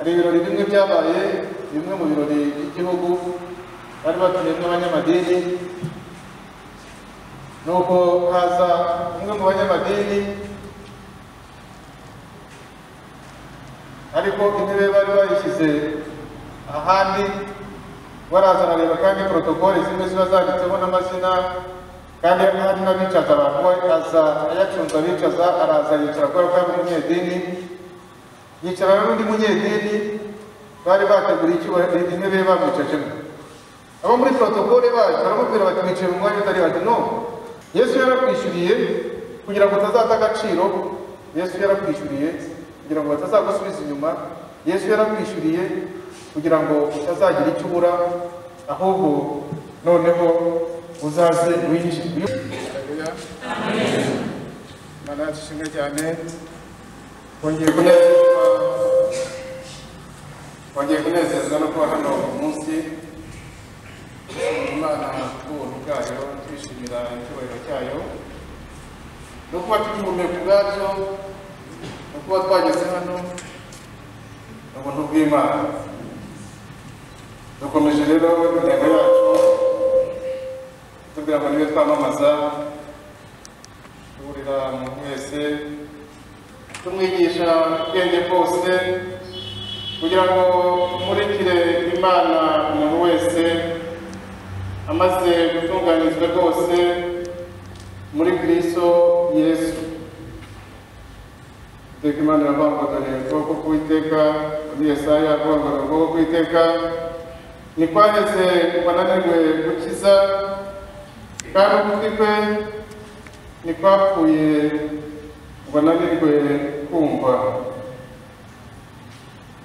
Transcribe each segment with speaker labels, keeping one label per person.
Speaker 1: hari ibirori bimwe byabaye bimwe mu birori by'igihugu bari batumiyemo abanyamadini nuko haza umwe mu banyamadini ariko intebe bari bayishyize ahandi baraza arareba kandi protokole zimwe ziba zanditseho n'amazina kandi hari n'abicaza abantu we aza ayacunza abicaza araza yicara kubera ko ari umunyedini yicara n'undi munyedini bari bateguriye intebe bamwicajemo abo muri protokole bacu baramubwira bati mwicaye mu mwanya utari bati no Yesu yarakwishyuriye kugira ngo utazata agaciro Yesu yarakwishyuriye kugira ngo batazagusubiza inyuma Yesu yarakwishyuriye kugira ngo utazagira icyo ubura ahubwo noneho uzaze winjire. Amen. Mana dushimwe cyane kongeye kunezezwa no kuba hano umunsi Imana ubuntu bwayo twishimira icyubahiro cyayo no kuba tugihumeka ubwacyo no kuba twageze hano ubuntu bw'Imana. Dukomeje rero intego yacu tubwira ngo niwe twamamaza duhurira mu mwese tumwigisha ubwenge bwose kugira ngo tumurikire Imana umuntu wese amaze gutunganizwa rwose muri Kristo Yesu. Iteka Imana iravuga ukuboko k'Uwiteka muri Yesaya avuga ngo ukuboko k'Uwiteka ntikwaheze kwananirwe gukiza kandi ugutwi kwe ntikwapfuye kwananirwe kumva.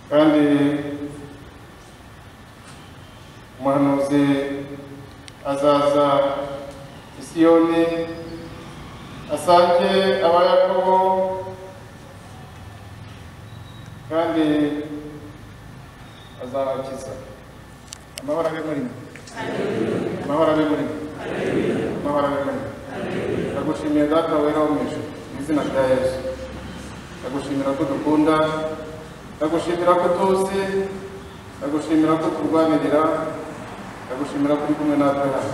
Speaker 1: Kandi umuhanuzi azaza i Siyoni asange abayakobo kandi azabakiza. Amahoro abe muri mwe. Amahoro abe muri mwe. Amahoro abe muri mwe. Ndagushimiye Data wera wo mu ijuru mu izina rya Yesu. Ndagushimira ko dukunda, ndagushimira ko tuzi, ndagushimira ko turwanirira, ndagushimira ko uri kumwe natwe hano.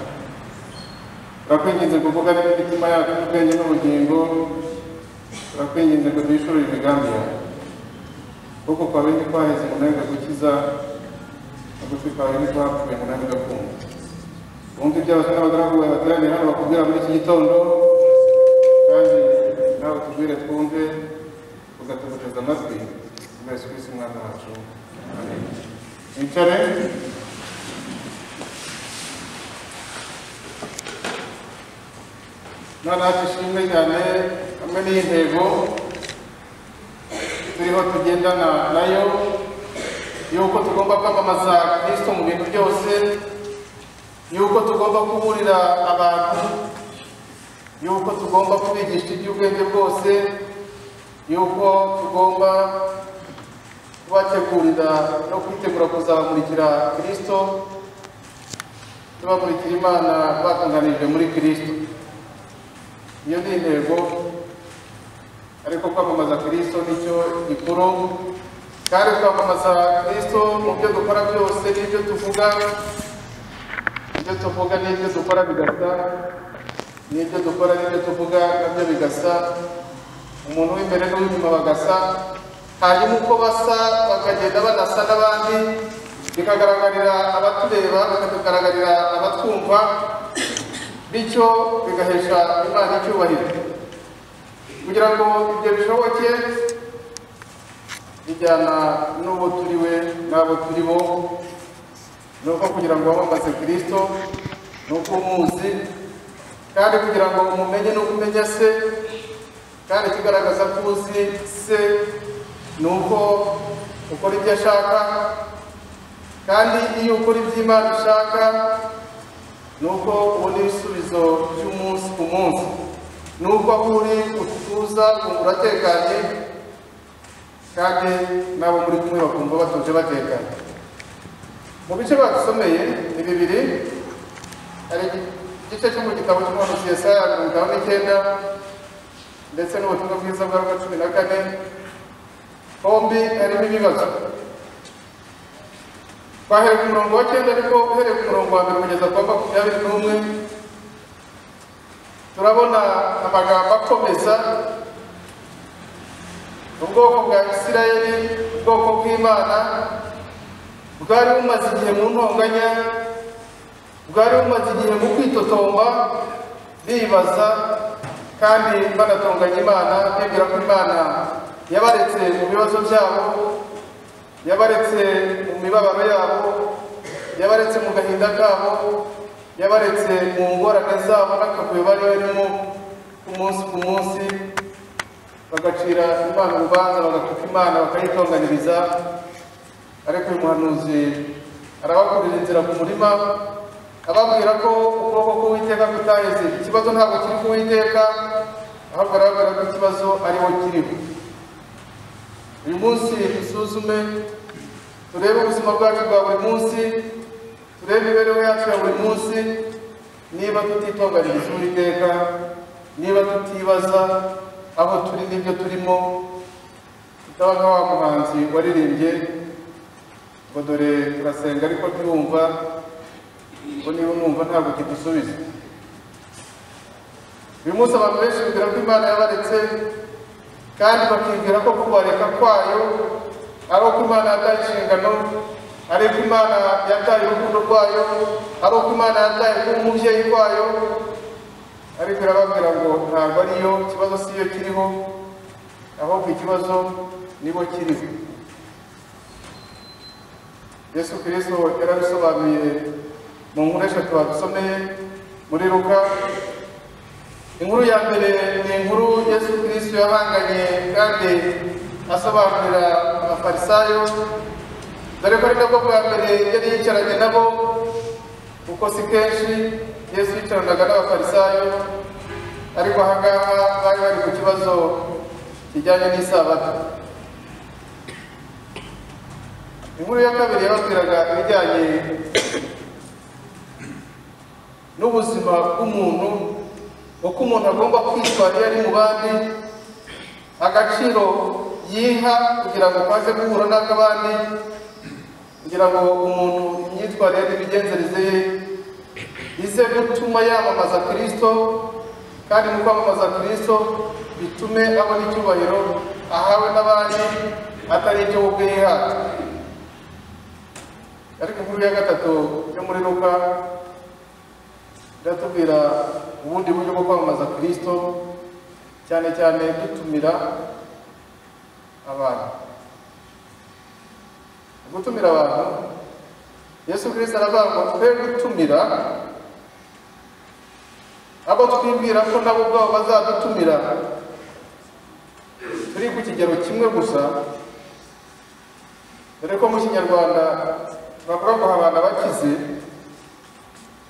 Speaker 1: Turakwinginze kuvuga n'imitima yacu n'ubwenge n'ubugingo, turakwinginze ngo duhishurire imigambi yawe. Kuko kwawe ntikwaheze munanirwe gukiza, ugutwi kwawe ntikwapfuye munanirwe kumva. Wumva ibyo abasore n'abagaragu bawe bateraniye hano bakubwira muri iki gitondo, kandi nawe tubwire twumve, ugatuguteza amatwi, Yesu Kristo umwana wacu. Amen. Mwicare. Imana ishimwe cyane hamwe n'iyi ntego turiho tugendana nayo yuko tugomba kwamamaza Kristo mu bintu byose, yuko tugomba kuburira abantu, yuko tugomba kubigisha iby'ubwenge bwose, yuko tugomba kubategurira no kwitegura kuzamurikira Kristo, tubamurikira Imana batunganijwe muri Kristo. Iyo ni intego, ariko kwamamaza Kristo nicyo gikuru, kandi kwamamaza Kristo mu byo dukora byose n'ibyo tuvuga, n'ibyo dukora bigasa, n'ibyo dukora n'ibyo tuvuga nabyo bigasa, umuntu w'imbere n'uw'inyuma bagasa, hanyuma uko basa bakagenda banasa n'abandi, bikagaragarira abatureba, bikagaragarira abatwumva, bityo bigahesha Imana icyubahiro. Kugira ngo ibyo bishoboke, bijyana n'uwo turiwe n'abo turi bo, nuko kugira ngo wamamaze Kristo nuko umuzi, kandi kugira ngo umumenye nuko umenya se, kandi kigaragaza ko uzi se nuko ukora ibyo ashaka, kandi iyo ukora ibyo Imana ishaka nuko ubona ibisubizo by'umunsi ku munsi, nuko aho uri utuza ukumva uratekanye, kandi nabo muri kumwe bakumva batuje batekanye. Mu bice badusomeye ni bibiri, hari igice cyo mu gitabo cy'umuhanuzi Yesaya 59 ndetse n'ubutumwa bwiza bwa Luka 14, hombi harimo ibibazo. twahereye ku murongo wa 9 ariko uhereye ku murongo wa 1 kugeza ku 21 turabona amagambo akomeza ubwoko bwa Isirayeli, ubwoko bw'Imana bwari bumaze igihe mu ntonganya, bwari bumaze igihe mu kwitotomba bibaza kandi banatonganya Imana, bibwira ko Imana yabaretse mu bibazo byabo, yabaretse mu mibabaro yabo, yabaretse mu gahinda kabo, yabaretse mu ngorane zabo n'akavuyo bari barimo ku munsi bagacira Imana urubanza, bagatuka Imana, bakayitonganiriza. Ariko uyu muhanuzi arabakurira inzira ku murima, ababwira ko ukuboko k'Uwiteka kutaheze. Ikibazo ntabwo kiri ku Uwiteka, ahubwo arababwira ko ikibazo ariho kiriho. Uyu munsi dusuzume, turebe ubuzima bwacu bwa buri munsi, turebe imibereho yacu ya buri munsi, niba tutitonganiriza Uwiteka, niba tutibaza aho turi n'ibyo turimo, tutaba nka wa muhanzi waririmbye ngo dore turasenga ariko ntiyumva, ngo niba numva ntabwo kidusubiza. Uyu munsi abantu benshi bibwira ko Imana yabaretse, kandi bakibwira ko kubareka kwayo ari uko Imana yataye inshingano, ari uko Imana yataye urukundo rwayo, ari uko Imana yataye kuba umubyeyi wayo. Ariko irababwira ngo ntabwo ariyo, ikibazo si yo kiriho, ahubwo ikibazo nibo kiriho. Yesu Kristo yarabisobanuye mu nkuru eshatu badusomeye muri Luka. Inkuru ya mbere ni inkuru Yesu Kristo yahanganye kandi asobanurira abafarisayo, dore ko ari nabwo bwa mbere yari yicaranye nabo, kuko si kenshi Yesu yicaranaga n'abafarisayo. Ariko ahangaha bari bari ku kibazo kijyanye n'isabato. Inkuru ya kabiri yababwiraga ibijyanye n'ubuzima bw'umuntu, uko umuntu agomba kwitwara iyo ari mu bandi, agaciro yiha kugira ngo aze guhura n'akabandi, kugira ngo umuntu imyitwarire n'imigenzereze ye ize gutuma yamamaza Kristo, kandi mu kwamamaza Kristo bitume abona icyubahiro ahawe n'abandi atari icyo ubwe yihata. Ariko inkuru ya gatatu yo muri Luka iratubwira ubundi buryo bwo kwamamaza Kristo, cyane cyane dutumira abantu. Gutumira abantu, Yesu Kristo aravuga ngo twe gutumira abo twibwira ko nabo ubwabo bazadutumira turi ku kigero kimwe gusa. Dore ko mu Kinyarwanda bavuga ngo abana bakize,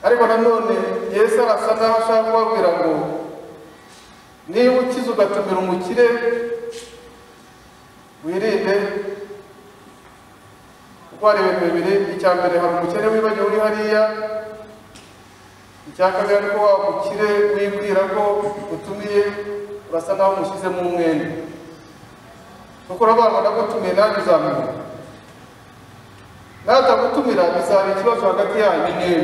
Speaker 1: ariko nanone Yesu arasa n'aho ashaka kubabwira ngo niba ukize ugatumira umukire, wirinde, kuko hari ibintu bibiri. Icya mbere, hari umukene wibagiwe uri hariya. Icya kabiri, ariko wa mukire wibwira ko utumiye urasa n'aho umushyize mu mwenda, kuko urabona nagutumiye nanjye uzamubona, natagutumira bizaba ikibazo hagati yanyu mwembi.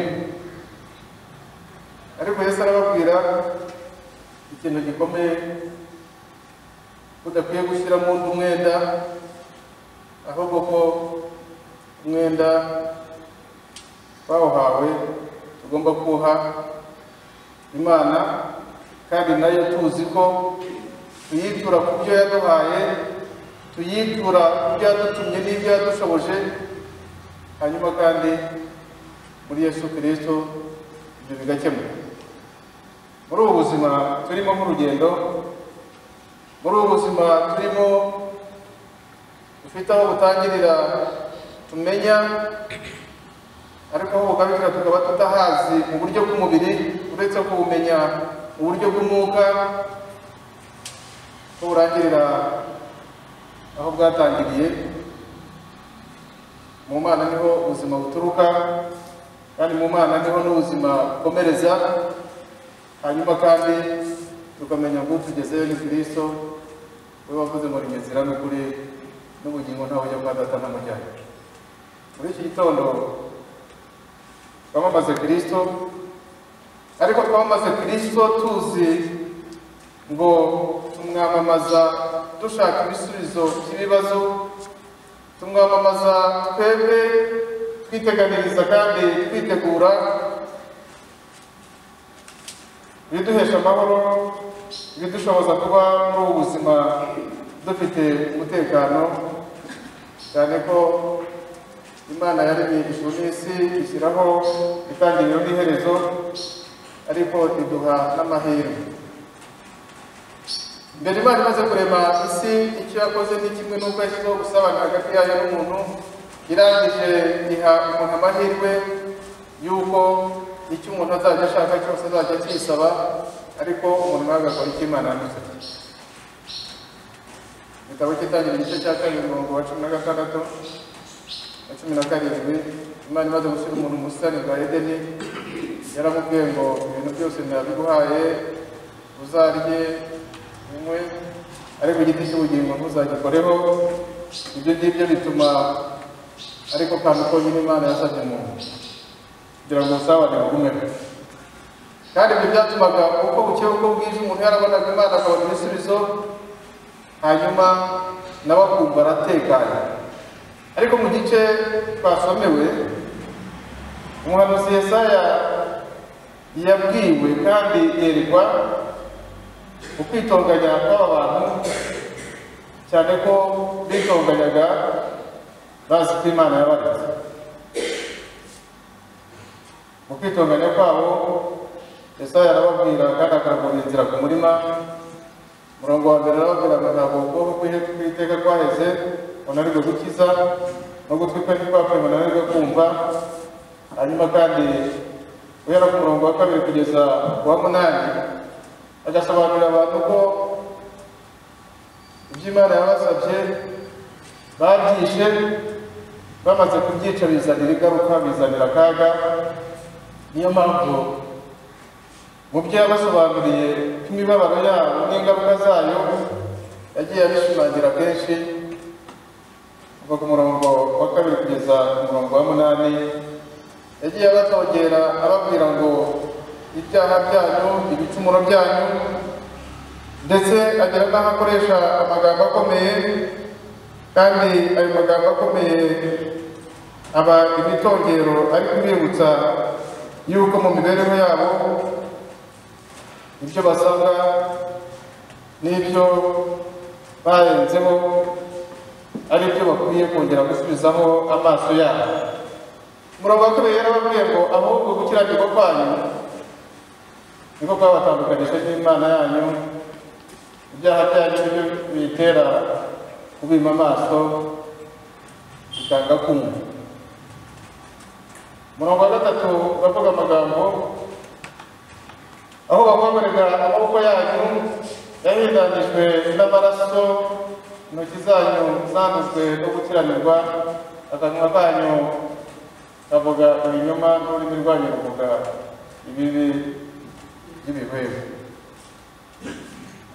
Speaker 1: Ariko Yesu arababwira ikintu gikomeye, udakwiye gushyiramo undi umwenda, ahubwo ko umwenda bawuhawe tugomba kuha Imana, kandi nayo tuzi ko tuyitura ku byo yaduhaye, tuyitura ku byo yadutumye n'ibyo yadushoboje. Hanyuma kandi muri Yesu Kristo ibyo bigakemuka. Muri ubu buzima turimo nk'urugendo, muri ubu buzima turimo dufite aho butangirira tumenya, ariko aho bugarukira tukaba tutahazi mu buryo bw'umubiri, uretse kubumenya mu buryo bw'umwuka, ko burangirira aho bwatangiriye. Mu Mana niho ubuzima buturuka, kandi mu Mana niho n'ubuzima bukomereza. Hanyuma kandi tukamenya ngo tugezeyo ni Kristo, we wavuze ngo ni inzira n'ukuri n'ubugingo, ntawe ujya kwa Data ntamujyanye. muri iki gitondo twamamaze Kristo, ariko twamamaze Kristo tuzi ngo tumwamamaza dushaka ibisubizo by'ibibazo, tumwamamaza twebwe twiteganiriza kandi twitegura ibiduhesha amahoro, ibidushoboza kuba muri ubu buzima dufite umutekano, cyane ko Imana yaremye ijuru n'isi ishyiraho itangiriro n'iherezo, ariko iduha n'amahirwe. Mbere Imana imaze kurema isi, icyo yakoze ni kimwe n'uko yashyizeho gusabana hagati yayo n'umuntu, irangije iha umuntu amahirwe y'uko icyo umuntu azajya ashaka cyose azajya akisaba, ariko umuntu nawe agakora icyo Imana yamusabye. Igitabo cy'Itangiriro igice cya 2 umurongo wa 16 na 17, Imana imaze gushyira umuntu mu busitani bwa Edeni, yaramubwiye ngo ibintu byose nabiguhaye, uzarye unywe, ariko igiti cy'ubugingo ntuzagikoreho. Ibyo ngibyo bituma ariko kantu konyine Imana yasabye umuntu kugira ngo usabane bugumeho, kandi ibyo byatumaga uko bukeye uko bwije umuntu yarabonaga Imana akabona ibisubizo, hanyuma nawe akumva aratekanye. Ariko mu gice twasomewe, umuhanuzi Yesaya yabwiwe kandi yerekwa ukwitonganya kw'aba bantu, cyane ko bitonganyaga bazi ko Imana yabaretse. Mu kwitonganya kwabo, Yesaya arababwira kandi akaragura inzira ku murima. Umurongo wa mbere arababwira ngo ntabwo ukuboko kw'Uwiteka kwaheze unanirwe gukiza, n'ugutwi kwe ntikwapfuye ngo unanirwe kumva. Hanyuma kandi guhera ku murongo wa 2 kugeza ku wa 8 agasobanurira abantu ko ibyo Imana yabasabye babyishe, bamaze kubyica bizanira ingaruka, bizanira akaga. Niyo mpamvu mu byo yabasobanuriye imibabaro yabo n'ingaruka zayo yagiye abishimangira kenshi, kuva ku murongo wa 2 kugeza ku murongo wa 8 yagiye abatongera ababwira ngo ibyaha byanyu, ibicumuro byanyu, ndetse agera n'aho akoresha amagambo akomeye, kandi ayo magambo akomeye aba imitongero ari kubibutsa yuko mu mibereho yabo ibyo basabwa n'ibyo barenzeho ari byo bakwiye kongera gusubizaho amaso yabo. Umurongo wa 2 yarababwiye ngo ahubwo gukiranirwa kwanyu niko kwabatandukanyije n'Imana yanyu, ibyaha byanyu nibyo bitera kubima amaso bikanga kumva. Umurongo wa 3 bavuga amagambo aho bakomorega amaboko yanyu yahindanijwe n'amaraso, intoki zanyu zanduzwe no gukiranirwa, akanwa kanyu kavuga ibinyoma, n'ururimi rwanyu ruvuga ibibi by'ibihwemo.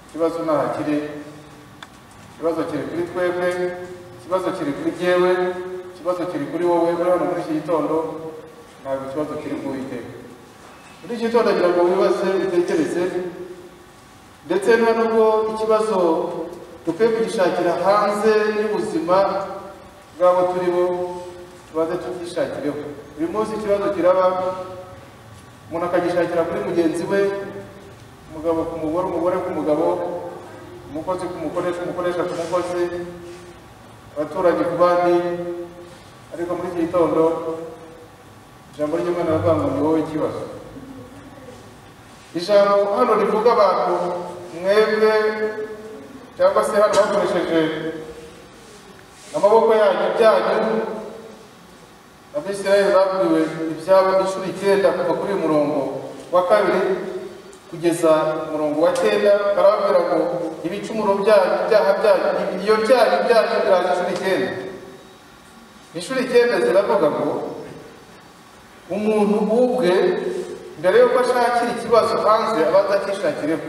Speaker 1: Ikibazo ntaho kiri, ikibazo kiri kuri twebwe, ikibazo kiri kuri jyewe, ikibazo kiri kuri wowe uri hano muri iki gitondo, ntabwo ikibazo kiri ku Uwiteka. Muri iki gitondo ngira ngo wibaze, utekereze, ndetse nta nubwo ikibazo dukwiye kugishakira hanze y'ubuzima bw'abo turi bo, tubaze tukishakireho. Uyu munsi ikibazo kiraba, umuntu akagishakira kuri mugenzi we, umugabo ku mugore, umugore ku mugabo, umukozi ku mukoresha, umukoresha ku mukozi, abaturanyi ku bandi. Ariko muri iki gitondo ijambo ry'Imana rivuga ngo ni wowe ikibazo. Ijambo hano rivuga abantu mwebwe, cyangwa se hano bakoresheje amaboko yanyu byanyu. Abisirayeli babwiwe ibyabo inshuro 9 kuva kuri uyu murongo wa 2 kugeza umurongo wa 9, barababwira ngo ibicumuro byanyu, ibyaha byanyu, iyo byanyu biraza inshuro 9 ziravuga ngo umuntu ubwe mbere yuko ashakira ikibazo hanze abanza akishakireho.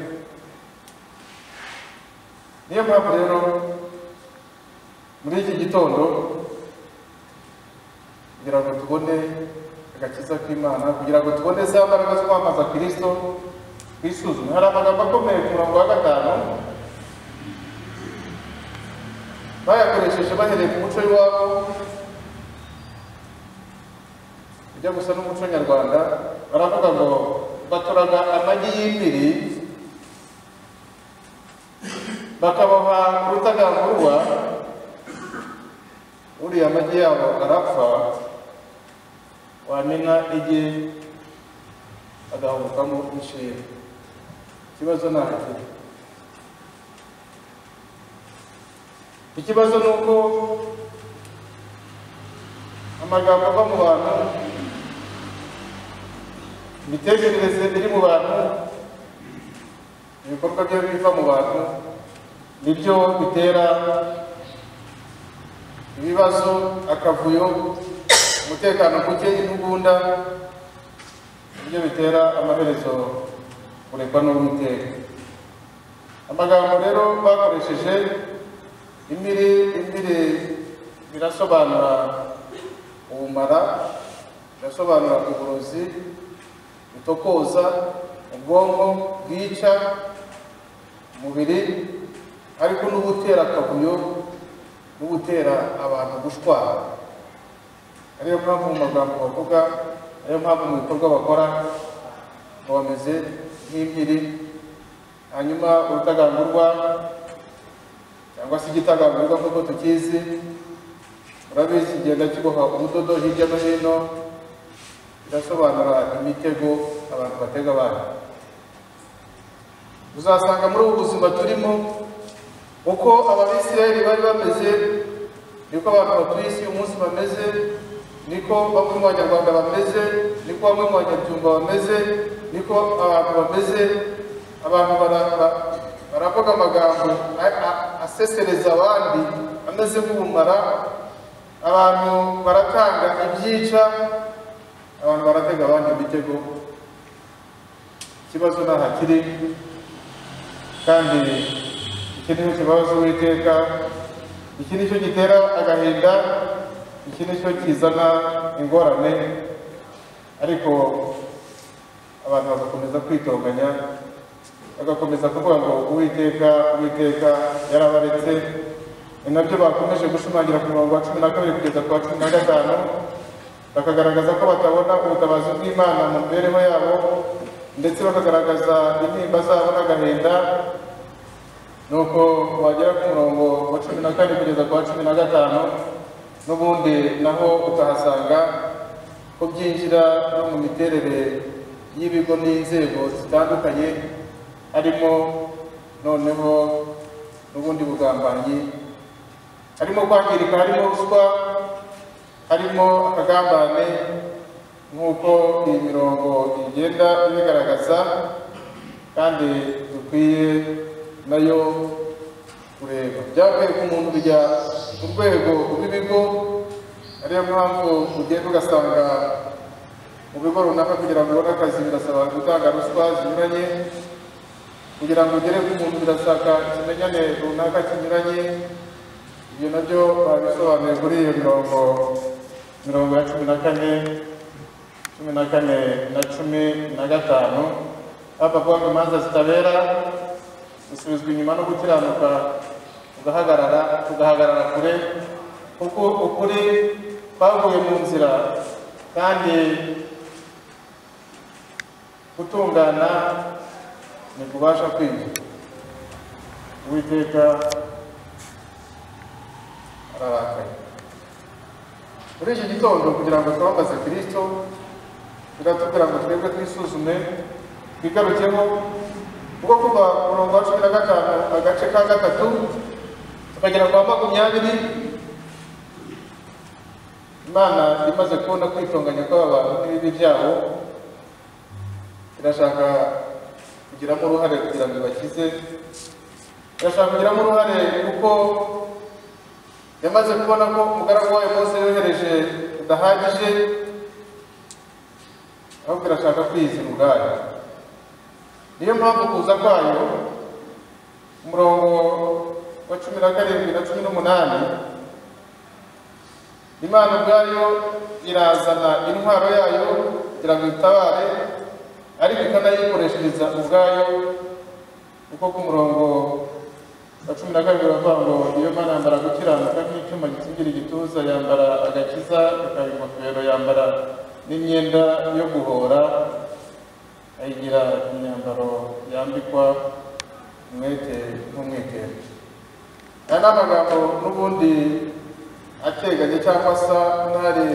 Speaker 1: Niyo mpamvu rero muri iki gitondo kugira ngo tubone agakiza k'Imana, kugira ngo tubone za mbaraga zo kwamamaza Kristo. Twisuzume. Hari amagambo akomeye ku murongo wa 5 bayakoresheje bahereye ku muco w'iwabo ujya gusa n'umuco nyarwanda. Baravuga ngo baturaga amagi y'impiri bakaboha urutagangurirwa, uriya amagi yabo arapfa, wamena igi agahumukamo inshinga. Ikibazo nta kiri. Ikibazo ni uko amagambo ava mu bantu, imitekerereze iri mu bantu, ibikorwa byo biva mu bantu nibyo bitera ibibazo, akavuyo, umutekano muke, intugunda, nibyo bitera amaherezo kurekwa n'Uwiteka. Amagambo rero bakoresheje impiri birasobanura ubumara, birasobanura uburozi butokoza ubwonko, bwica umubiri, ariko n'ubutera akavuyo, n'ubutera abantu gushwara. Ariyo mpamvu mu magambo bavuga, ariyo mpamvu mu bikorwa bakora ngo bameze nk'impiri. Hanyuma urutagangurwa cyangwa se igitagangurirwa nk'uko tukizi, murabizi kigenda kiboha ubudodo hirya no hino, birasobanura imitego abantu batega abandi. Uzasanga muri ubu buzima turimo, uko Abisirayeli bari bameze niko abantu batuye isi uyu munsi bameze, niko bamwe mu Banyarwanda bameze, niko bamwe mu Banyabyumba bameze, niko abantu bameze. Abantu baravuga amagambo asesereza abandi ameze nk'ubumara, abantu baratanga ibyica, abantu baratega abandi imitego. Ikibazo ntaho kiri, kandi iki nicyo kibazo Uwiteka, iki nicyo gitera agahinda, iki nicyo kizana ingorane. Ariko abantu bagakomeza kwitonganya, bagakomeza kuvuga ngo Uwiteka yarabaretse. Ni nabyo bakomeje gushimangira ku murongo wa 12 kugeza ku wa 15, bakagaragaza ko batabona ubutabazi bw'Imana mu mibereho yabo, ndetse bakagaragaza intimba zabo n'agahinda. Nuko wagera ku murongo wa 14 kugeza ku wa 15, n'ubundi naho ukahasanga ko byinjira no mu miterere y'ibigo n'inzego zitandukanye, harimo noneho n'ubundi bugambanyi, harimo kwangirika, harimo ruswa, harimo akagambane, nk'uko iyi mirongo igenda ibigaragaza, kandi dukwiye nayo kureba. Byavuye ku muntu bijya ku rwego rw'ibigo. Ariyo mpamvu ugenda ugasanga mu bigo runaka kugira ngo ubone akazi birasaba gutanga ruswa zinyuranye, kugira ngo ugere ku muntu birasaka ikimenyane runaka kinyuranye. Ibyo nabyo babisobanuye kuri iyo mirongo ya 14 na 15. Bavuga ngo imanza zitabera usubizwa inyuma no gukiranuka ugahagarara kure, kuko ukuri kwavuye mu nzira, kandi gutungana ni kubasha kwinjira. Uwiteka ararakaye. Muri iki gitondo kugira ngo twambaze Kristo, biratubwira ngo twebwe twisuzume, twigarukeho, kuko kuva umurongo wa 15 agace ka 3 tukagera kwa 20, Imana imaze kubona kwitonganya kw'abantu n'ibibi byabo, irashaka kugiramo uruhare kugira ngo ibakize. Irashaka kugiramo uruhare kuko yamaze kubona ko umugaragu wayo Mose yohereje udahagije, ahubwo irashaka kwizira ubwayo. Niyo mpamvu kuza kwayo umurongo wa 17 na 18 Imana ubwayo irazana intwaro yayo kugira ngo itabare, ariko ikanayikoreshereza ubwayo, kuko ku murongo wa 12 bavuga ngo iyo Mana yambara gukiranuka nk'icyuma gikingira igituza, yambara agakiza, ikaba ingofero, yambara n'imyenda yo guhora, ayigira imyambaro yambikwa umwete nk'umwitero. Aya ni amagambo n'ubundi ateganye cyangwa asa n'ari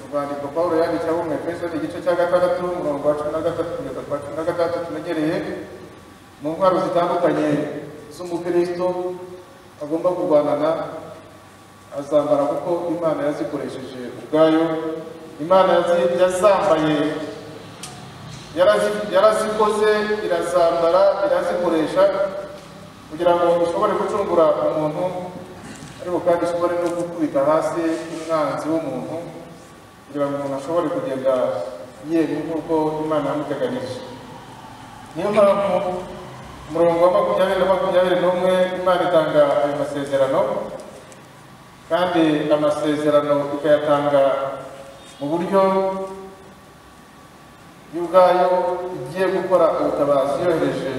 Speaker 1: urwandiko Pawulo yandikiye abo mu Efeso igice cya 6 umurongo wa 13 kugeza ku 16 tunegereye mu ntwaro zitandukanye z'umukristo agomba kurwanana azambara, kuko Imana yazikoresheje ubwayo. Imana yazambaye, yarazikoze, irazambara, irazikoresha kugira ngo ishobore gucungura umuntu, ariko kandi ishobore no gukubita hasi umwanzi w'umuntu kugira ngo umuntu ashobore kugenda yemye nk'uko Imana yamuteganije. Niyo mpamvu umurongo wa 20-21 Imana itanga ayo masezerano, kandi amasezerano ikayatanga mu buryo y'ubwayo igiye gukora ubutabazi yohereje,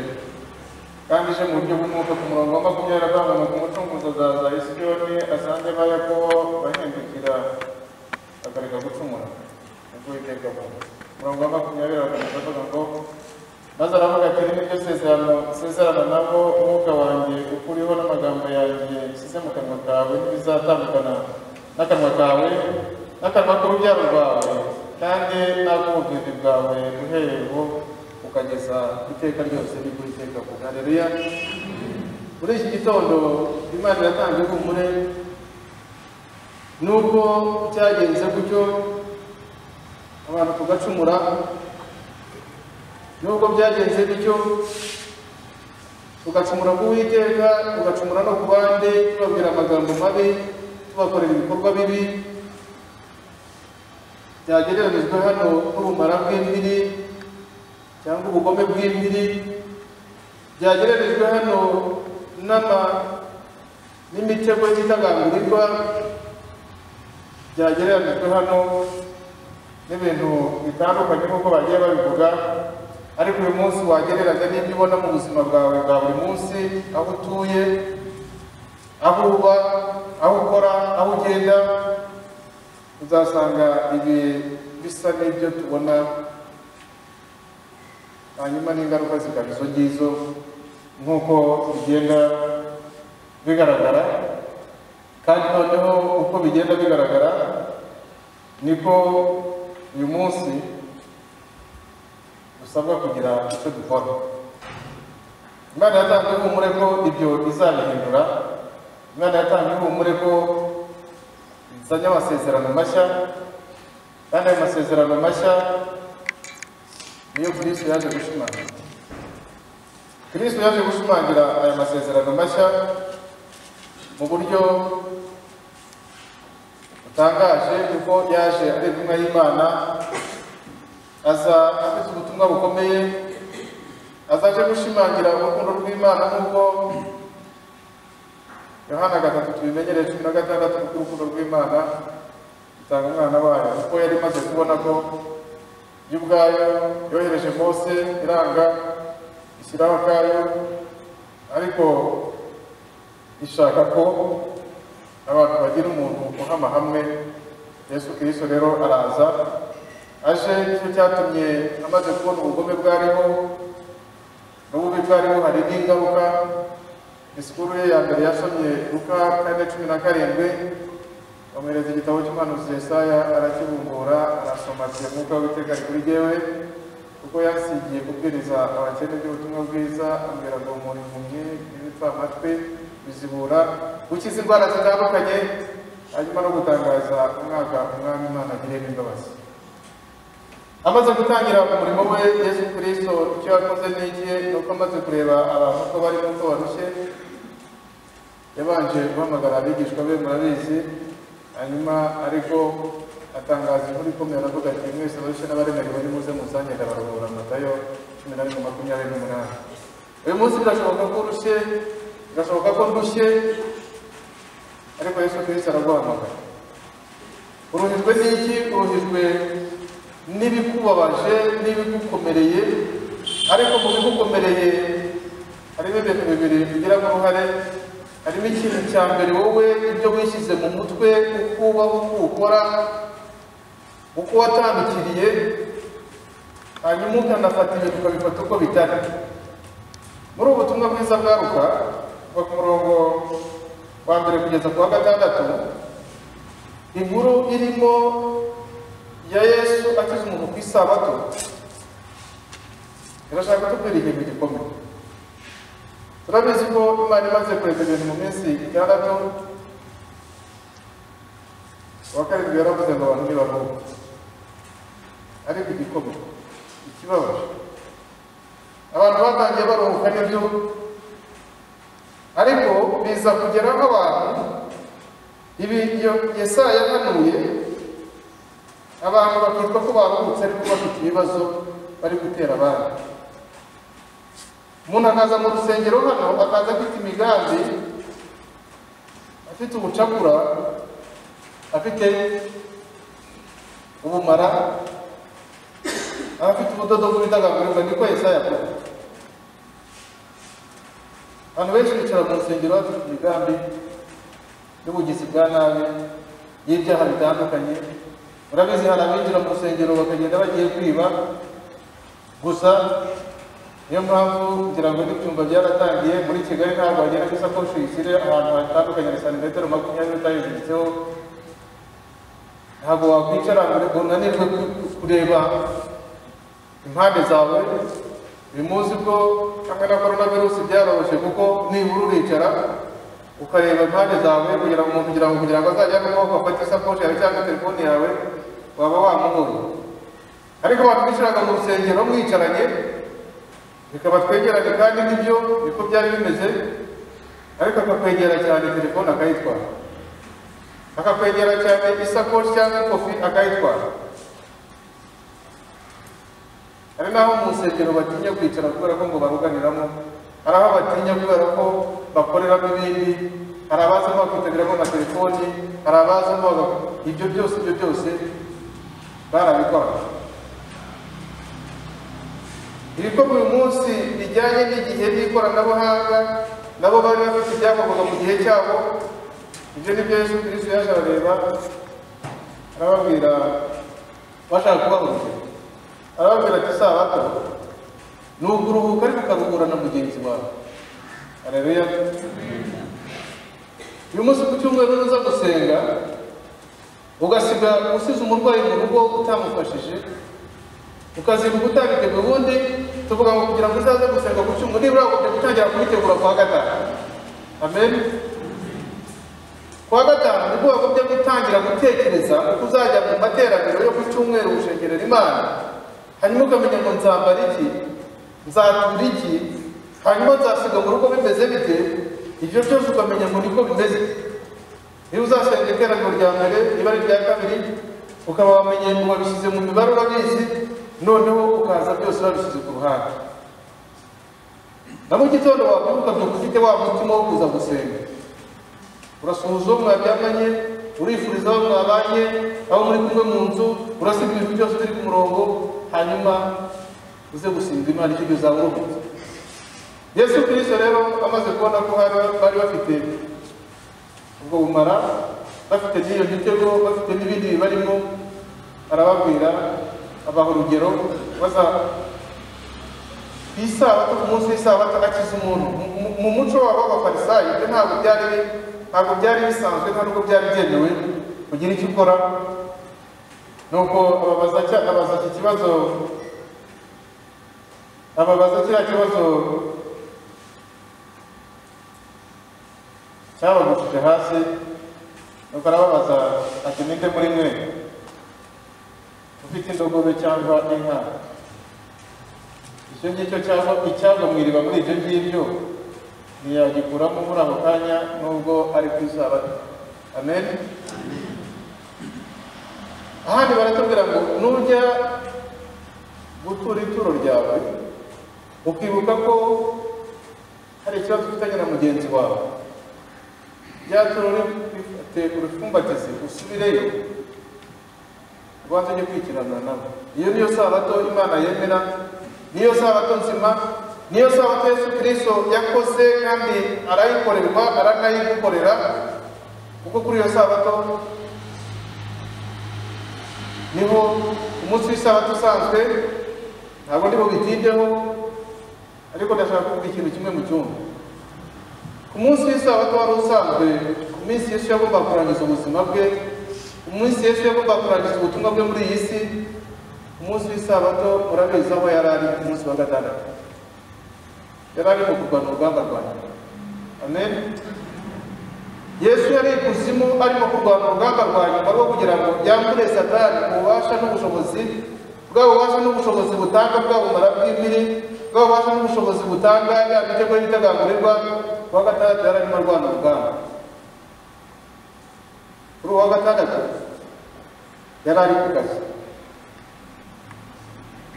Speaker 1: kandi ije mu buryo bw'umwuka. Ku murongo wa 20 avuga ngo umucunguzi azaza i Siyoni asange ba Yakobo bahindukira bakareka gucumura, ubwo Uwiteka avuga. Umurongo wa 20 avuga ngo maze aravuga ati n'iryo sezerano nabo umwuka wanjye ukuriho n'amagambo yanjye nsize mu kanwa kawe ntibizatandukana n'akanwa kawe n'akanwa k'urubyaro rwawe, kandi n'ak'ubuvivi bwawe uhereye ubu ukageza iteka ryose nibwo Uwiteka avuga. Haleluya. Muri iki gitondo Imana yatanze ihumure, nubwo cyagenze gutyo abantu tugacumura, nubwo byagenze bityo tugacumura ku Uwiteka, tugacumura no ku bandi, tubabwira amagambo mabi, tubakorera ibikorwa bibi, byagereranyijwe hano n'ubumara bw'impiri cyangwa ubugome bw'impiri, byagereranyijwe hano n'imitego y'itagangurirwa, byagereranyijwe hano n'ibintu bitandukanye nk'uko bagiye babivuga, ariko uyu munsi wagereranya n'ibyo ubona mu buzima bwawe bwa buri munsi, aho utuye, aho uba, aho ukora, aho ugenda, uzasanga ibi bisa n'ibyo tubona, hanyuma n'ingaruka zikaba izo ngizo nk'uko bigenda bigaragara. Kandi noneho uko bigenda bigaragara niko uyu munsi dusabwa kugira icyo dukora. Imana yatanze ihumure ko ibyo izabihindura. Imana yatanze ihumure ko izanye amasezerano mashya, kandi ayo masezerano mashya niyo Kristo yaje gushimangira. Kristo yaje gushimangira aya masezerano mashya mu buryo butangaje, kuko yaje ari intumwa y'Imana, aza afite ubutumwa bukomeye, azaje gushimangira urukundo rw'Imana nk'uko Yohana 3 tubimenyereye 16 urukundo rw'Imana itanga umwana wayo, kuko yari imaze kubona ko y'ubwayo yohereje Mose iranga ishyiraho akayo, ariko ishaka ko abantu bagira umuntu uhama hamwe. Yesu Kristo rero araza, aje nicyo cyatumye amaze kubona ubugome bwariho n'ububi bwariho, hari n'ingaruka. Disikuru ye ya mbere yasomye Luka 4:17, bamuhereza igitabo cy'umuhanuzi Yesaya, arakibumbura, arasoma ati umwuka w'Uwiteka ari kuri jyewe, kuko yansigiye kubwiriza abakene by'ubutumwa bwiza, ambwira ngo umuntu impumyi n'ibipfamatwi bizibura, gukiza indwara zitandukanye, hanyuma no gutangaza umwaka umwami Imana agiriyemo imbabazi. Amaze gutangira umurimo we Yesu Kristo, icyo yakoze n'igihe nuko amaze kureba abantu ko bari nuko barushye, yabanje guhamagara abigishwa be, murabizi, hanyuma ariko atangaza inkuru ikomeye, aravuga ati mwese barushye n'abaremerewe nimuze musange ndabaruhura. Matayo 11:28. Uyu munsi birashoboka ko urushye, birashoboka ko ndushye, ariko Yesu Kristo araguhamagara. uruhijwe n'iki? Uruhijwe n'ibikubabaje n'ibigukomereye, ariko mu bigukomereye harimo ibintu bibiri bigiramo uruhare. Harimo ikintu cya mbere, wowe ibyo wishyize mu mutwe, uko ubaho, uko ukora, uko watandukiriye, hanyuma ukanafata ibintu ukabifata uko bitari. Muri ubu butumwa bwiza bwa Luka kuva ku murongo wa mbere kugeza ku wa gatandatu, inkuru irimo ya Yesu akiza umuntu ku isabato irashaka kutubwira ikintu gikomeye. Turabizi ko Imana imaze kureka ibintu mu minsi itandatu, uwa karindwi yaravuze ngo abantu nibaruhuke. Ariko igikomeye, ikibabaje, abantu batangiye baruhuka n'ibyo, ariko biza kugeraho abantu ibi Yesaya yahanuye, abantu bakitwa ko baruhutse ariko bafite ibibazo bari gutera abandi. Umuntu akaza mu rusengero hano, akaza afite imigambi, afite ubucakura, afite ubumara, afite ubudodo bw'ibitagangurirwa. Niko Yesaya akora. Abantu benshi bicara mu rusengero bafite imigambi y'ubugizi bwa nabi, y'ibyaha bitandukanye. Urabizi hari abinjira mu rusengero bakagenda bagiye kwiba gusa. Niyo mpamvu ngira ngo n'ibyumba byaratangiye muri Kigali, ntabwo wagera ku isakoshi ishyire ahantu hatandukanye na santimetero 20 utayiziritseho. Ntabwo wakwicara ngo unanirwe kureba impande zawe. Bimuzi ko hamwe na coronavirus byaroroshye, kuko nibura uricara ukareba impande zawe kugira ngo azajya n'amaboko afate isakoshi yawe cyangwa telefoni yawe, waba wamubonye. Ariko abantu bicaraga mu rusengero mwicaranye, bikaba twegeranye, kandi nibyo niko byari bimeze, ariko akakwegera cyane telefone akayitwara, akakwegera cyane isakoshi cyangwa ikofi akayitwara. Hari n'aho mu rusengero batinya kwicara kubera ko ngo baruganiramo, hari aho batinya kubera ko bakoreramo ibindi, hari abazamo bakwitabiramo amatelefoni, hari abazamo ibyo byose barabikora. Ibikorwa uyu munsi bijyanye n'igihe n'ikoranabuhanga, nabo bari bafite ibyakorwaga mu gihe cyabo. Ibyo ni byo Yesu Kristo yaje arareba, arababwira, bashaka kubaha urugero, arababwira ati isabato ni ukuruhuka ariko ukaruhura na mugenzi wawe. Haleluya. Uyu munsi ku cyumweru uza gusenga, ugasiga usize umurwayi mu rugo utamufashije, ukazibuka utabiteguye. Ubundi tuvuga ngo kugira ngo uzaze gusenga ku cyumweru nibura ugomba gutangira kubitegura ku wa gatanu. Amen. Ku wa gatanu nibwo wagomba gutangira gutekereza uko uzajya mu materaniro yo ku cyumweru gushengerera Imana, hanyuma ukamenya ngo nzambara iki, nzatura iki, hanyuma nzasiga mu rugo bimeze bite. Ibyo byose ukamenya ngo niko bimeze. Niba uzasenga iteraniro rya mbere, niba ari irya kabiri, ukaba wamenye ngo wabishyize mu mibare urabizi, noneho ukaza byose babishyize ku ruhande. Na mu gitondo wakuruka byuka ufite wa mutima wo kuza gusenga, urasuhuza uwo mwabyamanye, urifuriza aho mwabanye, aho muri kumwe mu nzu, urasiga ibintu byose biri ku murongo, hanyuma uze gusinga Imana icyo gihe uzaba uruhutse. Yesu Kristo rero amaze kubona ko bari bafite ubwo bumara, bafite n'iyo mitego, bafite n'ibindi bibarimo, arababwira, abaha urugero. Baza ku isabato, ku munsi w'isabato akiza umuntu. Mu muco wabo w'abafarisayo ibyo ntabwo byari bisanzwe, nta nubwo byari byemewe kugira icyo ukora. Nuko ababaza kiriya kibazo cyabagushije hasi. Nuko arababaza ati, ninde muri mwe ufite indogobe cyangwa inka, icyo ngicyo cyangwa icyagwa mu iriba muri ibyo ngibyo ntiyagikuramo muri ako kanya nubwo ari ku isabato? Amen. Ahandi baratubwira ngo nujya gutura ituro ryawe ukibuka ko hari ikibazo ufitanye na mugenzi wawe, rya turo uripfumbatize, usubireyo ubanza ujye kwikirana nabo. Iyo niyo sabato Imana yemera, niyo sabato nzima, niyo sabato Yesu Kristo yakoze kandi arayikorerwa, aranayigukorera, kuko kuri iyo sabato niho umunsi w'isabato usanzwe, ntabwo ndi bubitindeho, ariko ndashaka kuvuga ikintu kimwe mu cyumba. Ku munsi w'isabato wari usanzwe, ku minsi Yesu yagomba kurangiza ubuzima bwe, umunsi Yesu yagomba kurangiza ubutumwa bwe muri iyi si, umunsi w'isabato murabizi aho yari ari ku munsi wa gatandatu. Yari ari mu kurwana urugamba rwanjye. Amen. Yesu yari ikuzimu arimo kurwana urugamba rwa nyuma rwo kugira ngo yambure Satani ububasha n'ubushobozi, bwa bubasha n'ubushobozi butanga bwa bumara bw'imiri, bwa bubasha n'ubushobozi butanga ya mitego y'ibitagangurirwa. Kuwa gatandatu yari arimo arwana urugamba. Kuri uwa gatandatu yari ari ku kazi.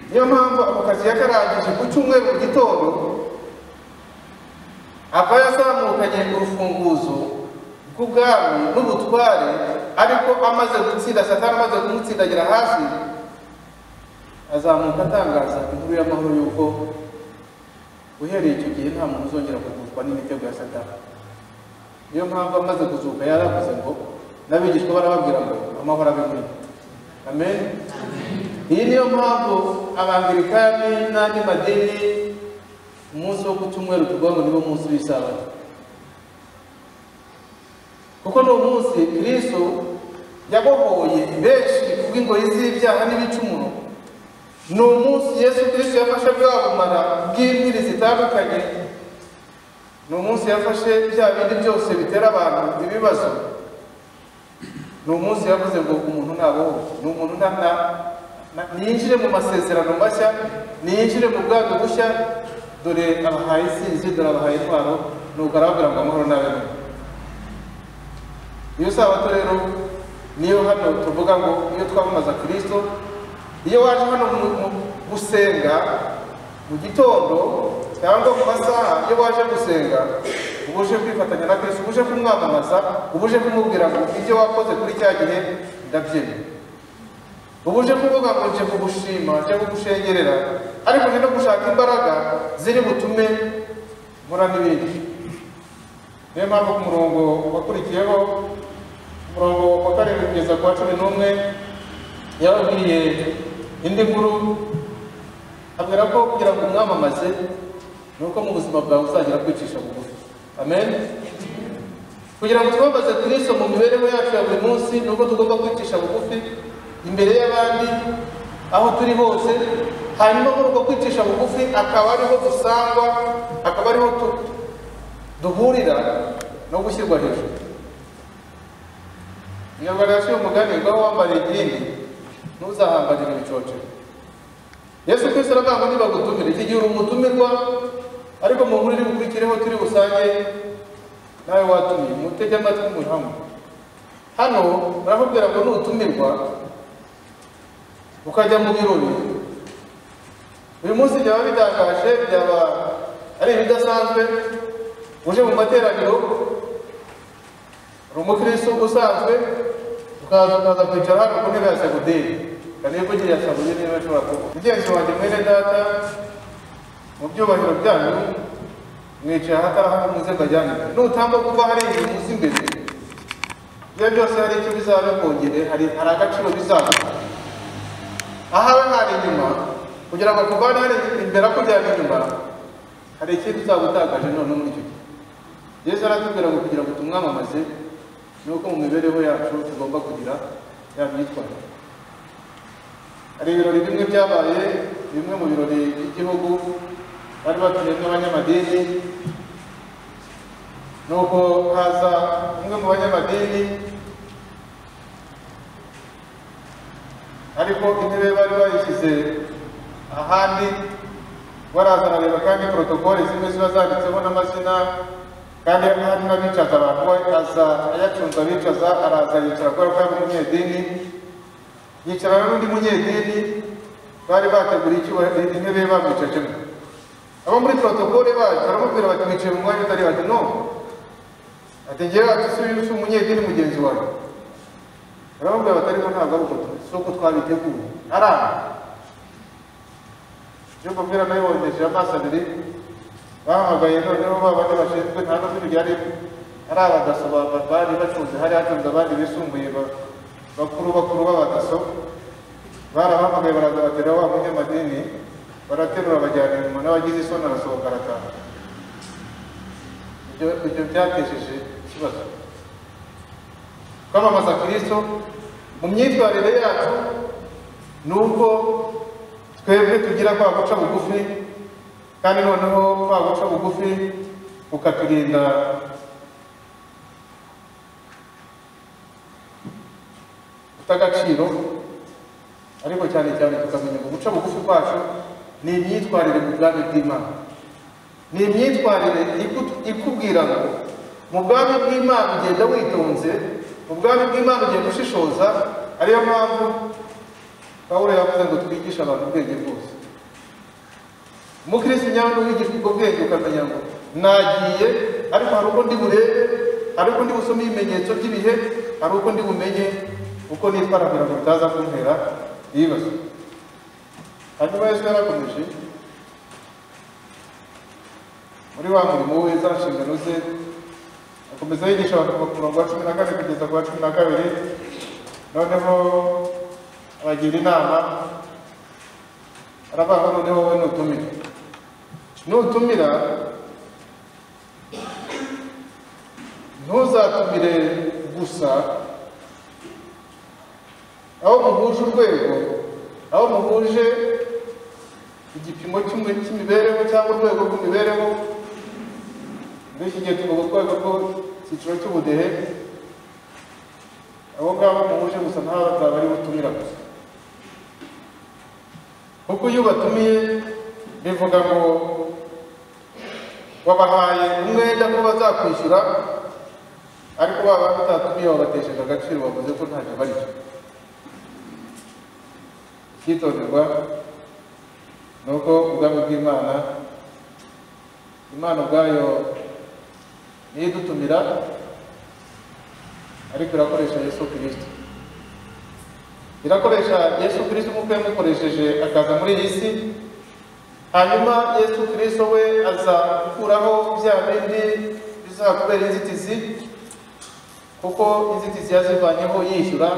Speaker 1: Niyo mpamvu ako kazi yakarangije ku cyumweru mu gitondo, ava yazamukanye urufunguzo rw'ubwami n'ubutware, ariko amaze gutsinda Satani, amaze kumutsindagira hasi, azamuka atangaza inkuru y'amahoro y'uko uhereye icyo gihe nta muntu uzongera kuguzwa n'imitego ya Satani. Niyo mpamvu amaze kuzuka yaravuze ngo n'abigishwa barababwira ngo amahoro abe muri. Amen. Iyi niyo mpamvu Abangilikani n'andi madini umunsi wo ku cyumweru tuvuga ngo niwo munsi w'isabato, kuko ni umunsi Kristo yabohoye benshi kubw'ingoyi z'ibyaha n'ibicumuro. Ni umunsi Yesu Kristo yafashe bwa bumara bw'imviri zitandukanye, ni umunsi yafashe bya bindi byose bitera abantu ibibazo. Ni umunsi yavuze ngo umuntu naboho, ni umuntu niyinjire mu masezerano mashya, niyinjire mu bwato bushya, dore abahaye isinzi, dore abahaye intwaro, nuko arababwira ngo amahoro nabe. Iyo sabato rero niyo hano tuvuga ngo iyo twamamaza Kristo, iyo waje hano gusenga mu gitondo cyangwa mu masaha, iyo waje gusenga ubuje kwifatanya na Kristo, ubuje kumwamamaza, ubuje kumubwira ngo ibyo wakoze kuri cya gihe ndabyemera, ubuje kuvuga ngo nje kugushima, nje kugushengerera, ariko nje no gushaka imbaraga ziri butume nkora n'ibindi. Niyo mpamvu ku murongo wakurikiyeho, umurongo wa 7 kugeza ku 11, yababwiye indi nkuru, abwira ko kugira ngo umwamamaze nuko mu buzima bwawe uzagira kwicisha bugufi. Amen. Kugira ngo twamamaze Kristo mu mibereho yacu ya buri munsi, nuko tugomba kwicisha bugufi imbere y'abandi aho turi hose, hanyuma muri uko kwicisha bugufi akaba ariho dusangwa, akaba ariho duhurira no gushyirwa hejuru. Nyarwanda yaciye umugani ngo aho wambariye igihindi ntuzahambarire ibicoce. Yesu Kristo aravuga ngo nibagutumire, iki gihe uri umutumirwa, ariko mu nkuru iri bukurikireho turi busange nawe watumiye, mutege amatwi umuntu hamwe. Hano barakubwira ngo nutumirwa ukajya mu birori, uyu munsi byaba bitangaje, byaba ari ibidasanzwe, uje mu materaniro, uri umukristo usanzwe, ukaza kwicara hano ku ntebe ya seguderi, kandi iyo ugiriye asaburi niba ashobora kuba mugenzi wanjye mwene data, mu byubahiro byanyu mwicaye ahatari hano muze mbajyanire. Nutamba kuba hari ibintu muzi imbere, ibyo byose hari icyo bizaba bikongere, hari agaciro bizaba. Ahawe hari inyuma, kugira ngo kuvane hari imbere akujyana inyuma, hari ikintu uzagutakaje none muri icyo gihe. Yesu aratubwira ngo kugira ngo tumwamamaze, nuko mu mibereho yacu tugomba kugira ya myitwarire. Hari ibirori bimwe byabaye, bimwe mu birori by'igihugu, bari batumye n'abanyamadini, nuko haza umwe mu banyamadini, ariko intebe bari bayishyize ahandi, baraza bareba kandi protokole zimwe ziba zanditseho n'amazina, kandi hari n'abicaza abantu, we aza ayacunza abicaza, araza yicara kubera ko yari umunyedini, yicarana n'undi munyedini, bari bateguriye intebe bamwicajemo. Abo muri protokole baje baramubwira bati mwicaye mu mwanya utari, bati no, ati njyewe ati si umunyedini mugenzi wawe, barababwira batarimo ntabwo ari uko soko twabiteguye aranga byo mbabwira nayo wongeje amaso abiri bahamagaye noneho babandi bashinzwe nta n'ubwo byari ari abadaso bari bacunze hari hacunze abandi bisumbuye bakuru b'abadaso barabahamagaye baraza batera wa munyamadini baraterura bajyana inyuma n'abagize isoni arasohoka arataha. Ibyo byatesheje ikibazo. Kwamamaza Kristo mu myitwarire yacu nuko twebwe tugira kwa guca bugufi, kandi noneho kwa guca bugufi ukaturinda utagaciro, ariko cyane cyane tukamenya ngo guca bugufi kwacu ni imyitwarire mu bwami bw'Imana. Ni imyitwarire ikubwira ngo mu bwami bw'Imana ugenda witonze, mu bwami bw'Imana ugenda ushishoza. Ariyo mpamvu Pawulo yavuze ngo twigishe abantu ubwenge bwose. Umukristo nyamara wigishwa ubwo bwenge ukamenya ngo nagiye, ariko hari uko ndi burebe, hari uko ndi busome ibimenyetso by'ibihe, hari uko ndi bumenye uko nitwara kugira ngo bitaza kuntera ibibazo. Hanyuma Yesu yarakomeje muri wa murimo we, za nshingano ze, akomeza yigisha abantu kuva ku murongo wa 14 kugeza ku wa 12. Noneho abagira inama, aravuga noneho wowe nutumira ntuzatumire gusa aho muhuje urwego, aho muhuje igipimo cy'imibereho cyangwa urwego rw'imibereho. Muri iki gihe tuvuga urwego rw'icyiciro cy'ubudehe, abo ngabo muhuje gusa ntaho bazaba ari butumira gusa, kuko iyo batumiye bivuga ngo wabahaye umwenda ko bazakwishyura, ariko baba batatumiye wabatesheje agaciro, bavuze ko ntacyo bari cyo. Icyitonderwa ni uko ubwami bw'Imana, Imana ubwayo niyo idutumira, ariko irakoresha Yesu Kristo. Irakoresha Yesu Kristo nk'uko yamukoresheje akaza muri iyi si. Hanyuma Yesu Kristo we aza gukuraho bya bindi bizakubera inzitizi, kuko inzitizi yazivanyeho yishyura,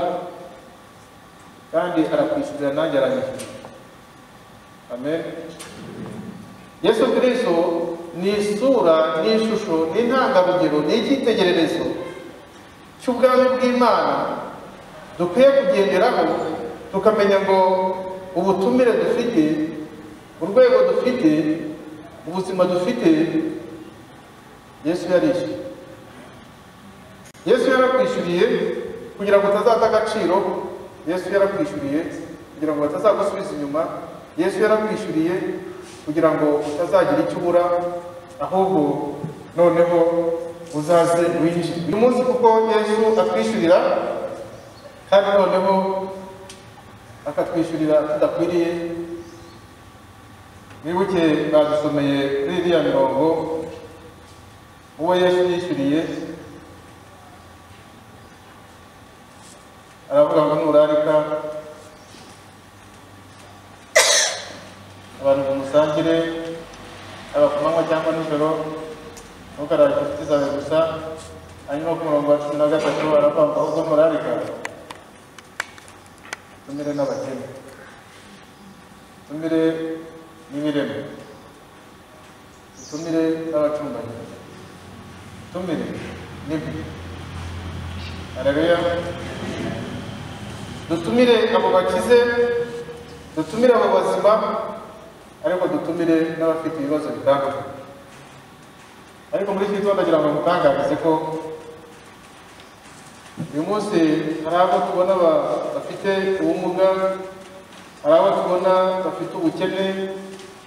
Speaker 1: kandi arakwishyurira nanjye aranyishyura. Amen. Yesu Kristo ni isura, ni ishusho, ni intangarugero, ni icyitegererezo cy'ubwami bw'Imana dukwiye kugenderaho, tukamenya ngo ubutumire dufite, urwego dufite, ubuzima dufite, Yesu yarishyuye. Yesu yarakwishyuriye kugira ngo utazata agaciro. Yesu yarakwishyuriye kugira ngo batazagusubiza inyuma. Yesu yarakwishyuriye kugira ngo utazagira icyo ubura, ahubwo noneho uzaze winjire uyu munsi, kuko Yesu atwishyurira, kandi noneho akatwishyurira tudakwiriye. Mwibuke badusomeye kuri iriya mirongo uwo Yesu yishyuriye, aravuga ngo nurarika abantu bamusangire, aba ku manywa cyangwa nijoro, ntukarare ku nshuti zawe gusa. Hanyuma ku murongo wa 13 aravuga ngo ahubwo nurarika tumire n'abakene, tumire n'ibirema, tumire n'abacumbayi, tumire n'ibyo. Haleluya. Dutumire abo bakize, dutumire abo bazima, ariko dutumire n'abafite ibibazo bitandukanye. Ariko muri iki gitondo ndagira ngo mutangarize ko uyu munsi hari abo tubona bafite ubumuga, hari abo tubona bafite ubukene,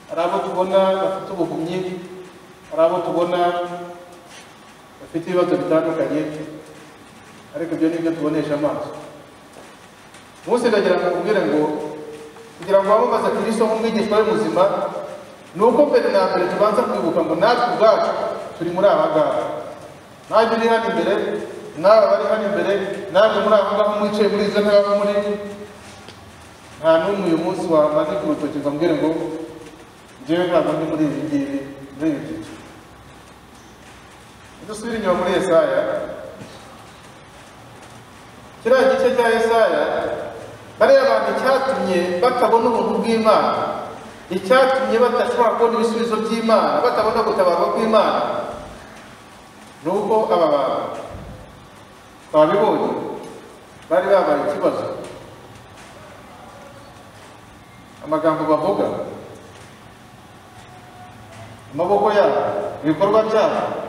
Speaker 1: hari abo tubona bafite ubuhumyi, hari abo tubona bafite ibibazo bitandukanye, ariko ibyo ni byo tubonesha amaso. Munsi ndagira ngo mbwire ngo kugira ngo wamamaze Kristo nk'umwigishwa we muzima, ni uko mbere na mbere tubanza kwibuka ngo natwe ubwacu turi muri aba ngaba. Nanjye uri hano imbere n'aba bari hano imbere namwe muri aho ngaho mwicaye muri izo ntebe muri nta n'umwe uyu munsi wamaze ku rutoki ngo ambwire ngo njyewe ntabwo ndi muri ibi ngibi muri ibi byiciro. Dusubire inyuma muri Yesaya, kiriya gice cya Yesaya, bariya bantu icyatumye batabona ubuntu bw'Imana, icyatumye badashobora kubona ibisubizo by'Imana, batabona gutabarwa kw'Imana, ni uko aba bantu twabibonye bari babaye ikibazo. Amagambo bavuga, amaboko yabo, ibikorwa byabo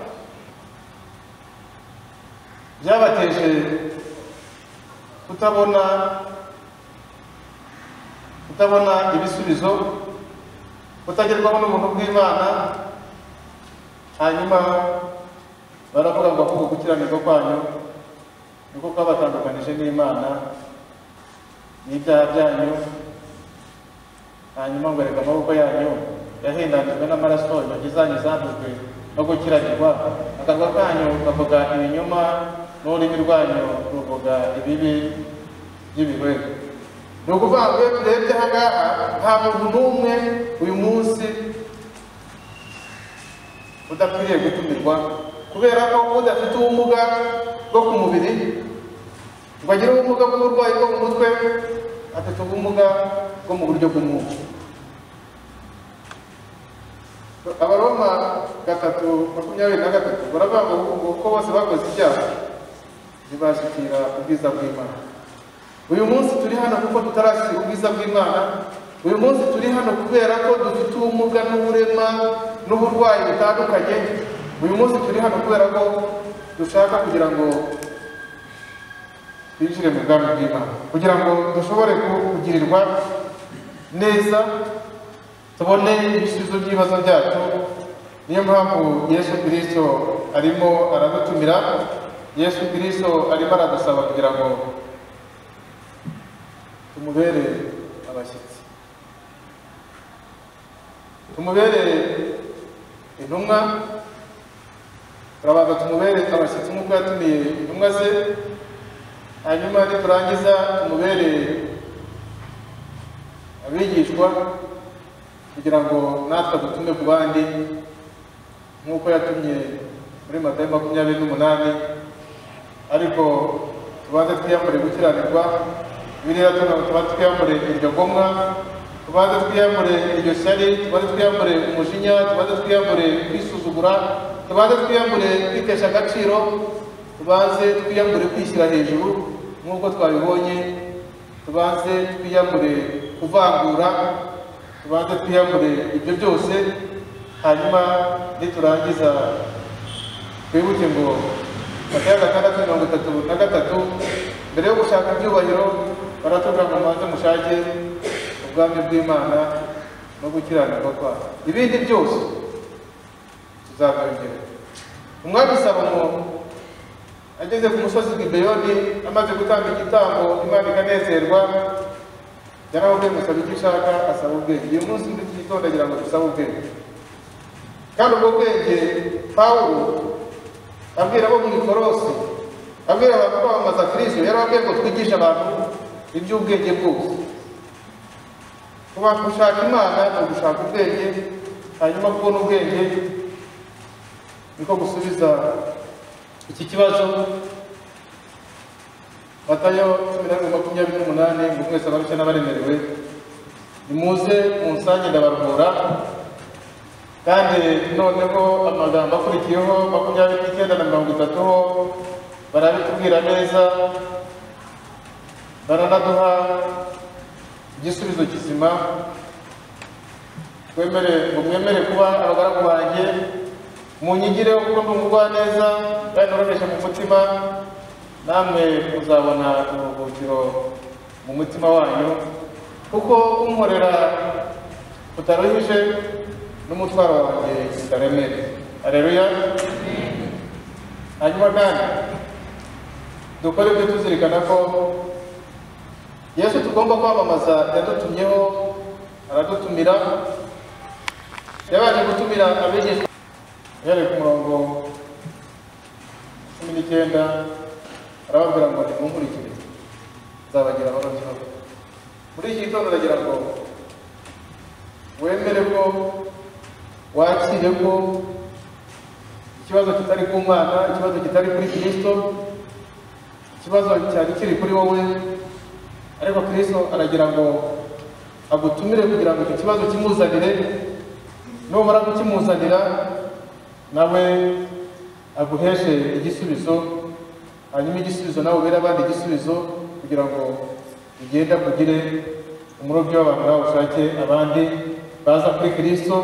Speaker 1: byabateje kutabona ibisubizo, kutagerwaho n'ubuntu bw'Imana. Hanyuma baravuga ngo ahubwo gukiranirwa kwanyu niko kwabatandukanije n'Imana n'ibyaha byanyu. Hanyuma ngo reka amaboko yanyu yahendanijwe n'amaraso, intoki zanyu zandujwe no gukiranirwa, akanwa kanyu kavuga ibinyoma n'ururimi rwanyu ruvuga ibibi by'ibihwere. Ni ukuvuga ngo iyo turebye aha ngaha nta muntu n'umwe uyu munsi udakwiriye gutumirwa, kubera ko udafite ubumuga bwo ku mubiri ngo agire ubumuga bw'uburwayi bwo mu mutwe, afite ubumuga bwo mu buryo bw'umwuka. Abaroma 3:23 baravuga ngo uko bose bakoze ibyaha ntibashikira ubwiza bw'Imana. Uyu munsi turi hano kuko tutarashikira ubwiza bw'Imana. Uyu munsi turi hano kubera ko dufite ubumuga n'uburema n'uburwayi butandukanye. Uyu munsi turi hano kubera ko dushaka kugira ngo twinjire mu bwami bw'Imana, kugira ngo dushobore kugirirwa neza, tubone ibisubizo by'ibibazo byacu. Niyo mpamvu Yesu Kristo arimo aradutumira, Yesu Kristo arimo aradusaba kugira ngo tumubere abashyitsi, tumubere intumwa. Turabanza tumubere abashyitsi nk'uko yatumiye intumwa ze, hanyuma niturangiza tumubere abigishwa kugira ngo natwe dutume ku bandi nk'uko yatumye muri Matayo 28. Ariko tubanze twiyambure gukiranirwa, Bibiliya tuba twiyambure iryo gomwa, tubanze twiyambure iryo shyari, tubanze twiyambure umujinya, tubanze twiyambure kwisuzugura, tubanze twiyambure kwitesha agaciro, tubanze twiyambure kwishyira hejuru nk'uko twabibonye, tubanze twiyambure kuvangura, tubanze twiyambure ibyo byose. Hanyuma niturangiza twibuke ngo Matayo 6:33, mbere yo gushaka ibyubahiro baratubwira ngo mubanze mushake ubwami bw'Imana no gukiranirwa kwayo, ibindi byose tuzabyongera. Umwami Salomo ageze ku musozi Gibeyoni, amaze gutanga igitambo Imana ikanezerwa, yaramubwiye ngo usaba icyo ushaka, asaba ubwenge. Uyu munsi muri iki gitondo agira ngo dusabe ubwenge, kandi ubwo bwenge Pawulo abwira abo mu Ikorosi, abwira abantu kwamamaza Kristo, yarababwiye ngo twigishe abantu iby'ubwenge bwose. Kuba gushaka Imana ni ugushaka ubwenge, hanyuma kubona ubwenge niko gusubiza iki kibazo. Matayo 20:28 ngo mwese abarushye n'abaremerewe nimuze munsange ndabaruhura. Kandi noneho amagambo akurikiyeho 29:30 ho barabitubwira neza, baranaduha igisubizo kizima. Mwemere kuba abagaragu banjye, munyigireho kuko ndi umugwaneza kandi noroheje mu mutima, namwe muzabona uburuhukiro mu mutima wanyu, kuko kunkorera kutaruhije n'umutwaro wanjye utaremere. Haleluya. Hanyuma kandi dukore ibyo tuzirikana ko Yesu tugomba kwamamaza yadutumyeho, aradutumira, yabaje gutumira abigishwa. Yari ku murongo 19 arababwira ngo nimunkurikire nzabagira abarobyi babo. Muri iki gitondo ndagira ngo wemere ko wakire ko ikibazo kitari ku Mana, ikibazo kitari kuri Kristo, ikibazo cyari kiri kuri wowe, ariko Kristo aragira ngo agutumire kugira ngo icyo kibazo kimuzanire, numara kukimuzanira nawe aguheshe igisubizo, hanyuma igisubizo nawe ubere abandi igisubizo, kugira ngo ugende kugire umurobyi w'abantu nawe ushake abandi baza kuri Kristo.